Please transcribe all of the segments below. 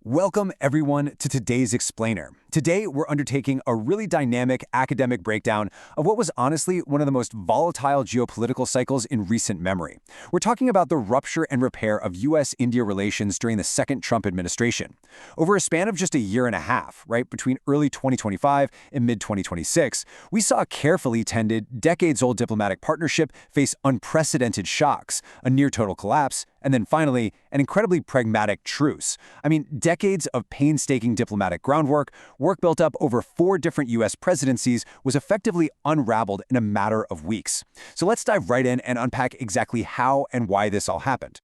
Welcome, everyone, to today's Explainer. Today, we're undertaking a really dynamic academic breakdown of what was honestly one of the most volatile geopolitical cycles in recent memory. We're talking about the rupture and repair of U.S.-India relations during the second Trump administration. Over a span of just a year and a half, right, between early 2025 and mid-2026, we saw a carefully tended, decades-old diplomatic partnership face unprecedented shocks, a near-total collapse, and then finally, an incredibly pragmatic truce. Decades of painstaking diplomatic groundwork, work built up over 4 different U.S. presidencies, was effectively unraveled in a matter of weeks. So let's dive right in and unpack exactly how and why this all happened.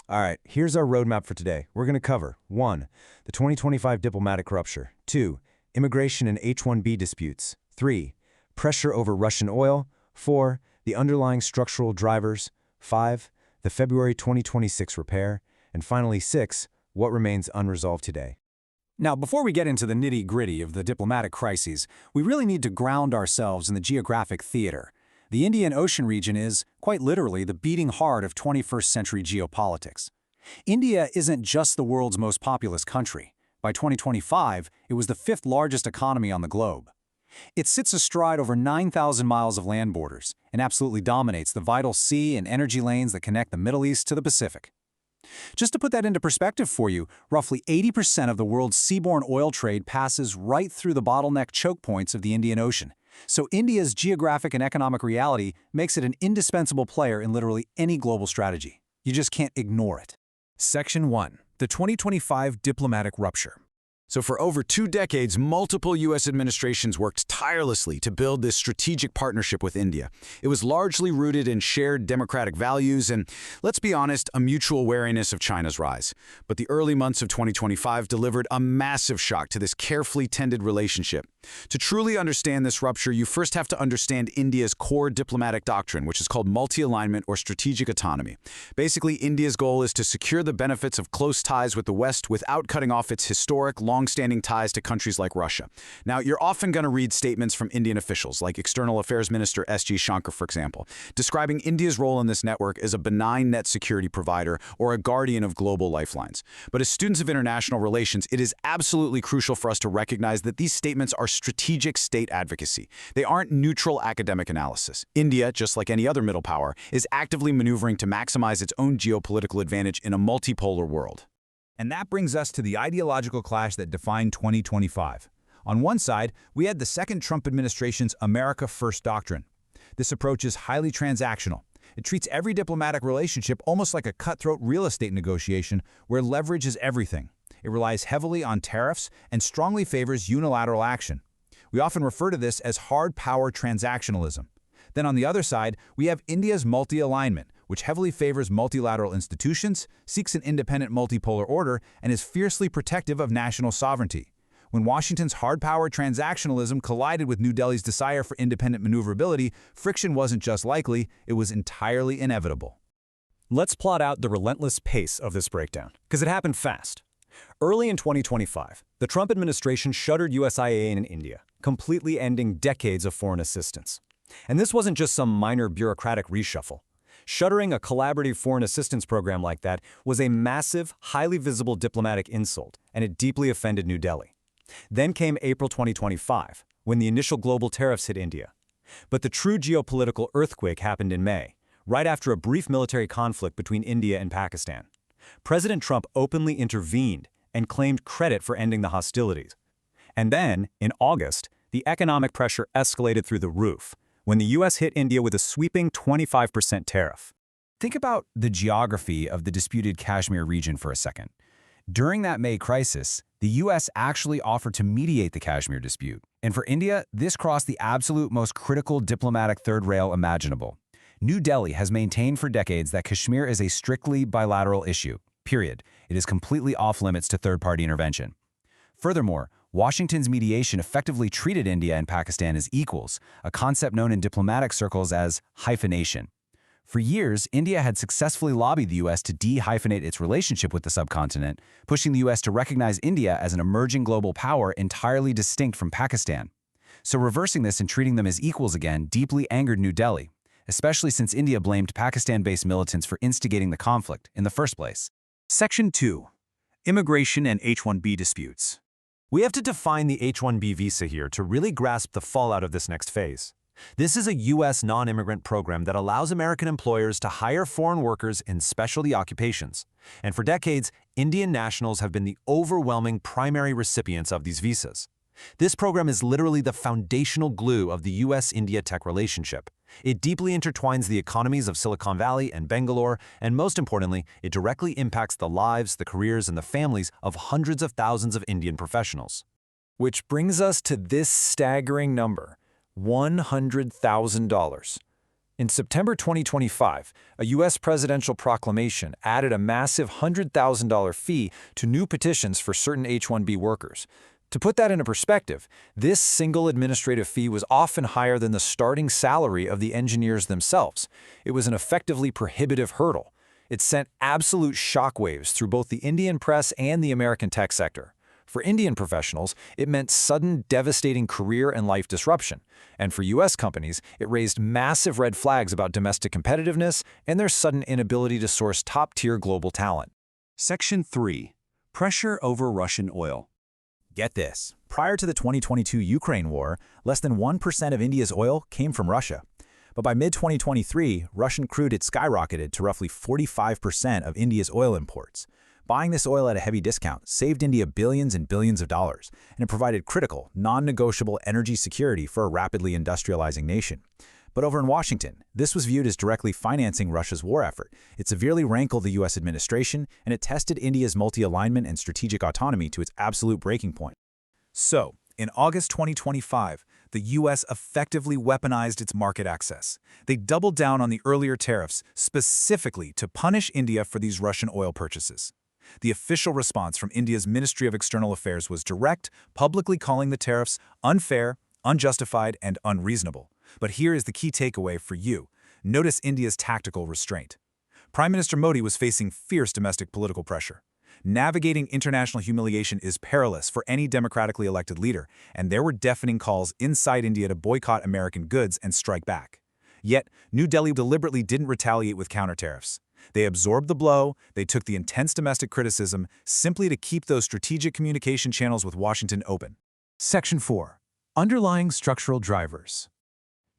All right, here's our roadmap for today. We're going to cover 1. The 2025 diplomatic rupture. 2. Immigration and H-1B disputes. 3. Pressure over Russian oil. 4. The underlying structural drivers. 5. The February 2026 repair. And finally, 6. What remains unresolved today. Now, before we get into the nitty-gritty of the diplomatic crises, we really need to ground ourselves in the geographic theater. The Indian Ocean region is, quite literally, the beating heart of 21st century geopolitics. India isn't just the world's most populous country. By 2025, it was the 5th largest economy on the globe. It sits astride over 9,000 miles of land borders and absolutely dominates the vital sea and energy lanes that connect the Middle East to the Pacific. Just to put that into perspective for you, roughly 80% of the world's seaborne oil trade passes right through the bottleneck choke points of the Indian Ocean. So India's geographic and economic reality makes it an indispensable player in literally any global strategy. You just can't ignore it. Section 1. The 2025 Diplomatic Rupture. So for over 2 decades, multiple U.S. administrations worked tirelessly to build this strategic partnership with India. It was largely rooted in shared democratic values and, let's be honest, a mutual wariness of China's rise. But the early months of 2025 delivered a massive shock to this carefully tended relationship. To truly understand this rupture, you first have to understand India's core diplomatic doctrine, which is called multi-alignment or strategic autonomy. Basically, India's goal is to secure the benefits of close ties with the West without cutting off its historic, long-standing ties to countries like Russia. Now, you're often going to read statements from Indian officials, like External Affairs Minister S.G. Shankar, for example, describing India's role in this network as a benign net security provider or a guardian of global lifelines. But as students of international relations, it is absolutely crucial for us to recognize that these statements are strategic state advocacy. They aren't neutral academic analysis. India, just like any other middle power, is actively maneuvering to maximize its own geopolitical advantage in a multipolar world. And that brings us to the ideological clash that defined 2025. On one side, we had the second Trump administration's America First doctrine. This approach is highly transactional. It treats every diplomatic relationship almost like a cutthroat real estate negotiation where leverage is everything. It relies heavily on tariffs and strongly favors unilateral action. We often refer to this as hard power transactionalism. Then on the other side, we have India's multi-alignment, which heavily favors multilateral institutions, seeks an independent multipolar order, and is fiercely protective of national sovereignty. When Washington's hard power transactionalism collided with New Delhi's desire for independent maneuverability, friction wasn't just likely, it was entirely inevitable. Let's plot out the relentless pace of this breakdown, because it happened fast. Early in 2025, the Trump administration shuttered USIA in India, completely ending decades of foreign assistance. And this wasn't just some minor bureaucratic reshuffle. Shuttering a collaborative foreign assistance program like that was a massive, highly visible diplomatic insult, and it deeply offended New Delhi. Then came April 2025, when the initial global tariffs hit India. But the true geopolitical earthquake happened in May, right after a brief military conflict between India and Pakistan. President Trump openly intervened and claimed credit for ending the hostilities. And then, in August, the economic pressure escalated through the roof when the U.S. hit India with a sweeping 25% tariff. Think about the geography of the disputed Kashmir region for a second. During that May crisis, the U.S. actually offered to mediate the Kashmir dispute. And for India, this crossed the absolute most critical diplomatic third rail imaginable. New Delhi has maintained for decades that Kashmir is a strictly bilateral issue, period. It is completely off-limits to third-party intervention. Furthermore, Washington's mediation effectively treated India and Pakistan as equals, a concept known in diplomatic circles as hyphenation. For years, India had successfully lobbied the U.S. to de-hyphenate its relationship with the subcontinent, pushing the U.S. to recognize India as an emerging global power entirely distinct from Pakistan. So reversing this and treating them as equals again deeply angered New Delhi, especially since India blamed Pakistan-based militants for instigating the conflict in the first place. Section 2. Immigration and H-1B disputes. We have to define the H-1B visa here to really grasp the fallout of this next phase. This is a U.S. non-immigrant program that allows American employers to hire foreign workers in specialty occupations. And for decades, Indian nationals have been the overwhelming primary recipients of these visas. This program is literally the foundational glue of the U.S.-India tech relationship. It deeply intertwines the economies of Silicon Valley and Bangalore, and most importantly, it directly impacts the lives, the careers, and the families of hundreds of thousands of Indian professionals. Which brings us to this staggering number, $100,000. In September 2025, a U.S. presidential proclamation added a massive $100,000 fee to new petitions for certain H-1B workers. To put that into perspective, this single administrative fee was often higher than the starting salary of the engineers themselves. It was an effectively prohibitive hurdle. It sent absolute shockwaves through both the Indian press and the American tech sector. For Indian professionals, it meant sudden, devastating career and life disruption. And for U.S. companies, it raised massive red flags about domestic competitiveness and their sudden inability to source top-tier global talent. Section 3. Pressure over Russian oil. Get this. Prior to the 2022 Ukraine war, less than 1% of India's oil came from Russia. But by mid-2023, Russian crude had skyrocketed to roughly 45% of India's oil imports. Buying this oil at a heavy discount saved India billions and billions of dollars, and it provided critical, non-negotiable energy security for a rapidly industrializing nation. But over in Washington, this was viewed as directly financing Russia's war effort. It severely rankled the U.S. administration, and it tested India's multi-alignment and strategic autonomy to its absolute breaking point. So, in August 2025, the U.S. effectively weaponized its market access. They doubled down on the earlier tariffs, specifically to punish India for these Russian oil purchases. The official response from India's Ministry of External Affairs was direct, publicly calling the tariffs unfair, unjustified, and unreasonable. But here is the key takeaway for you. Notice India's tactical restraint. Prime Minister Modi was facing fierce domestic political pressure. Navigating international humiliation is perilous for any democratically elected leader, and there were deafening calls inside India to boycott American goods and strike back. Yet, New Delhi deliberately didn't retaliate with counter-tariffs. They absorbed the blow, they took the intense domestic criticism, simply to keep those strategic communication channels with Washington open. Section 4. Underlying structural drivers.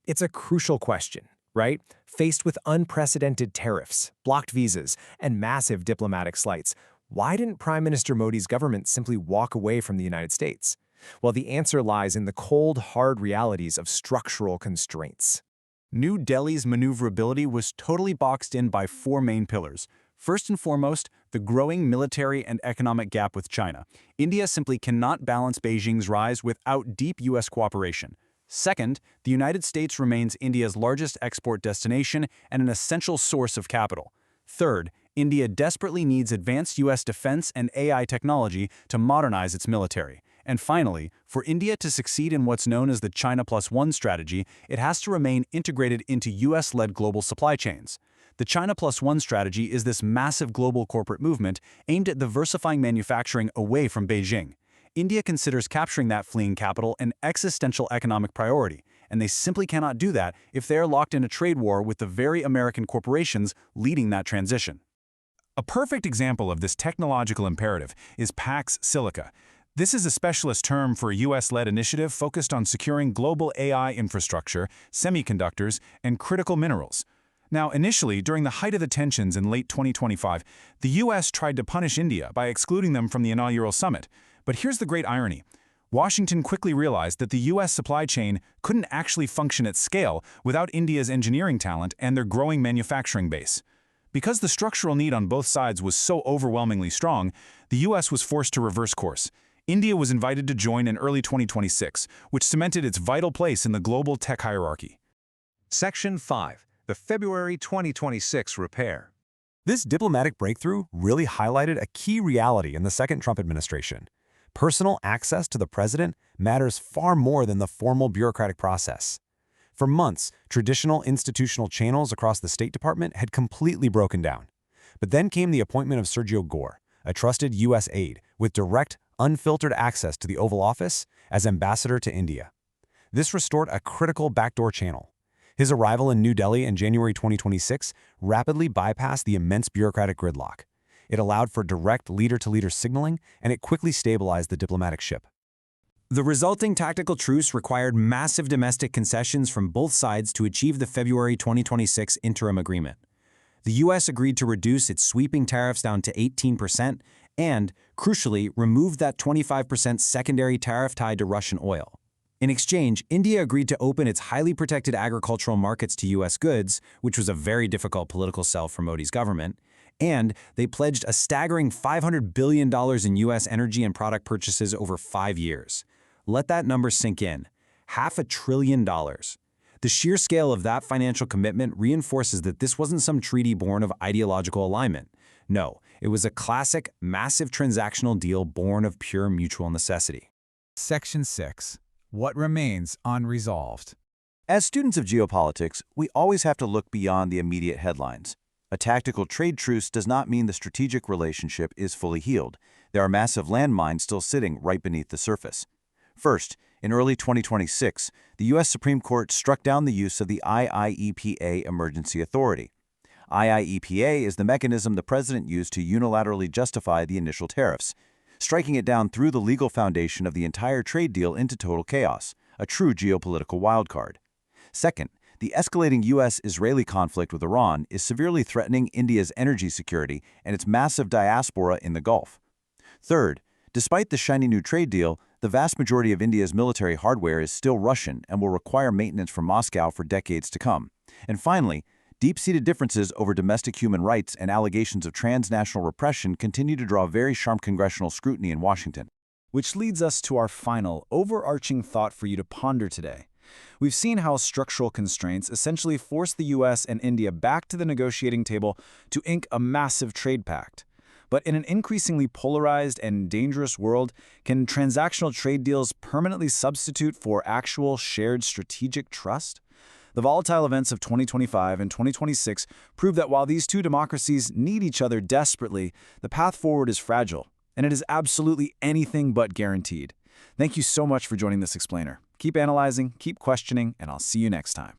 It's a crucial question, right? Faced with unprecedented tariffs, blocked visas, and massive diplomatic slights, why didn't Prime Minister Modi's government simply walk away from the United States? Well, the answer lies in the cold, hard realities of structural constraints. New Delhi's maneuverability was totally boxed in by four main pillars. First and foremost, the growing military and economic gap with China. India simply cannot balance Beijing's rise without deep U.S. cooperation. Second, the United States remains India's largest export destination and an essential source of capital. Third, India desperately needs advanced U.S. defense and AI technology to modernize its military. And finally, for India to succeed in what's known as the China Plus One strategy, it has to remain integrated into U.S.-led global supply chains. The China Plus One strategy is this massive global corporate movement aimed at diversifying manufacturing away from Beijing. India considers capturing that fleeing capital an existential economic priority, and they simply cannot do that if they are locked in a trade war with the very American corporations leading that transition. A perfect example of this technological imperative is Pax Silica. This is a specialist term for a U.S.-led initiative focused on securing global AI infrastructure, semiconductors, and critical minerals. Now, initially, during the height of the tensions in late 2025, the U.S. tried to punish India by excluding them from the inaugural summit. But here's the great irony. Washington quickly realized that the U.S. supply chain couldn't actually function at scale without India's engineering talent and their growing manufacturing base. Because the structural need on both sides was so overwhelmingly strong, the U.S. was forced to reverse course. India was invited to join in early 2026, which cemented its vital place in the global tech hierarchy. Section 5. The February 2026 Repair. This diplomatic breakthrough really highlighted a key reality in the second Trump administration. Personal access to the president matters far more than the formal bureaucratic process. For months, traditional institutional channels across the State Department had completely broken down. But then came the appointment of Sergio Gore, a trusted U.S. aide with direct, unfiltered access to the Oval Office as ambassador to India. This restored a critical backdoor channel. His arrival in New Delhi in January 2026 rapidly bypassed the immense bureaucratic gridlock. It allowed for direct leader-to-leader signaling, and it quickly stabilized the diplomatic ship. The resulting tactical truce required massive domestic concessions from both sides to achieve the February 2026 interim agreement. The U.S. agreed to reduce its sweeping tariffs down to 18% and, crucially, removed that 25% secondary tariff tied to Russian oil. In exchange, India agreed to open its highly protected agricultural markets to U.S. goods, which was a very difficult political sell for Modi's government, and they pledged a staggering $500 billion in U.S. energy and product purchases over 5 years. Let that number sink in. $500 billion. The sheer scale of that financial commitment reinforces that this wasn't some treaty born of ideological alignment. No, it was a classic, massive transactional deal born of pure mutual necessity. Section 6. What remains unresolved? As students of geopolitics, we always have to look beyond the immediate headlines. A tactical trade truce does not mean the strategic relationship is fully healed. There are massive landmines still sitting right beneath the surface. First, in early 2026, the U.S. Supreme Court struck down the use of the IIEPA Emergency Authority. IIEPA is the mechanism the president used to unilaterally justify the initial tariffs. Striking it down threw the legal foundation of the entire trade deal into total chaos, a true geopolitical wildcard. Second, the escalating U.S.-Israeli conflict with Iran is severely threatening India's energy security and its massive diaspora in the Gulf. Third, despite the shiny new trade deal, the vast majority of India's military hardware is still Russian and will require maintenance from Moscow for decades to come. And finally, deep-seated differences over domestic human rights and allegations of transnational repression continue to draw very sharp congressional scrutiny in Washington. Which leads us to our final, overarching thought for you to ponder today. We've seen how structural constraints essentially force the U.S. and India back to the negotiating table to ink a massive trade pact. But in an increasingly polarized and dangerous world, can transactional trade deals permanently substitute for actual shared strategic trust? The volatile events of 2025 and 2026 prove that while these two democracies need each other desperately, the path forward is fragile, and it is absolutely anything but guaranteed. Thank you so much for joining this explainer. Keep analyzing, keep questioning, and I'll see you next time.